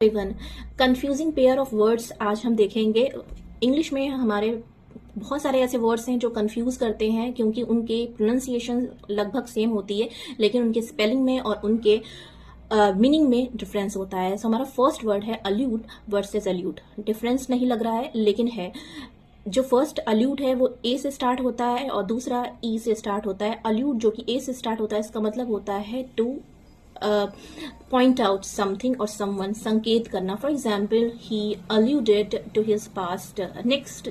Even confusing pair of words आज हम देखेंगे। इंग्लिश में हमारे बहुत सारे ऐसे वर्ड्स हैं जो कंफ्यूज करते हैं क्योंकि उनके प्रोनाउंसिएशन लगभग सेम होती है, लेकिन उनके स्पेलिंग में और उनके मीनिंग में डिफरेंस होता है। सो हमारा फर्स्ट वर्ड है अल्यूड वर्सेस अल्यूड। डिफरेंस नहीं लग रहा है लेकिन है। जो फर्स्ट अल्यूड है वो ए से स्टार्ट होता है और दूसरा ई से स्टार्ट होता है। अल्यूड जो कि ए से स्टार्ट होता है इसका मतलब होता है टू पॉइंट आउट समथिंग और समवन, संकेत करना। For example he alluded to his past. Next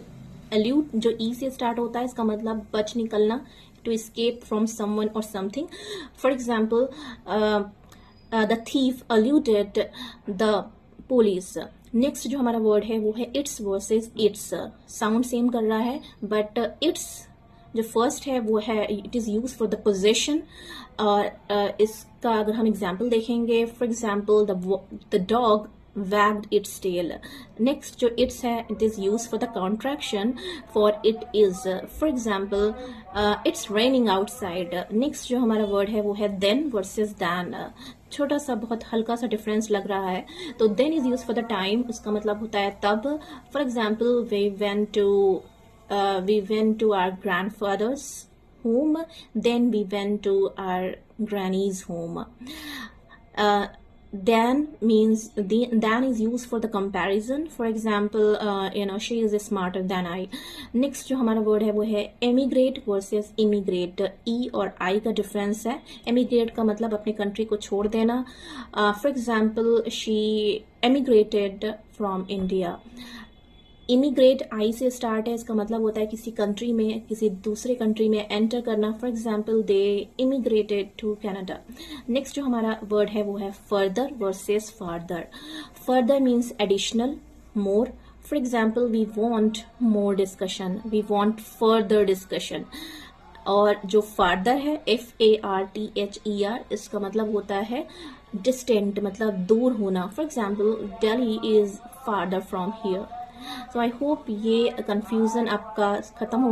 allude जो ई से स्टार्ट होता है इसका मतलब बच निकलना, टू escape फ्रॉम समवन और something. For example the thief eluded the police. Next जो हमारा वर्ड है वो है it's versus its. Sound same कर रहा है बट इट्स जो फर्स्ट है वो है it is use for the possession. और इसका अगर हम एग्जाम्पल देखेंगे, for example the dog wagged its tail. Next जो इट्स है it is use for the contraction for it is. For example it's raining outside. Next जो हमारा word है वो है देन वर्सेस दैन। छोटा सा बहुत हल्का सा डिफरेंस लग रहा है। तो then is use for the time, उसका मतलब होता है तब। For example we went to our grandfather's home, then we went to our granny's home. Then is used for the comparison. For example, she is smarter than I. Next जो हमारा word है वो है emigrate versus immigrate. E और I का difference है। emigrate का मतलब अपनी कंट्री को छोड़ देना। For example, she emigrated from India. Emigrate I से स्टार्ट है, इसका मतलब होता है किसी कंट्री में, किसी दूसरे कंट्री में एंटर करना। For example they immigrated to Canada. Next जो हमारा वर्ड है वो है further versus farther. Further means additional, more. For example we want more discussion, we want further discussion. और जो फार्दर है FARTHER, इसका मतलब होता है डिस्टेंट, मतलब दूर होना। For example Delhi is farther from here. So I hope ये कंफ्यूजन आपका खत्म हो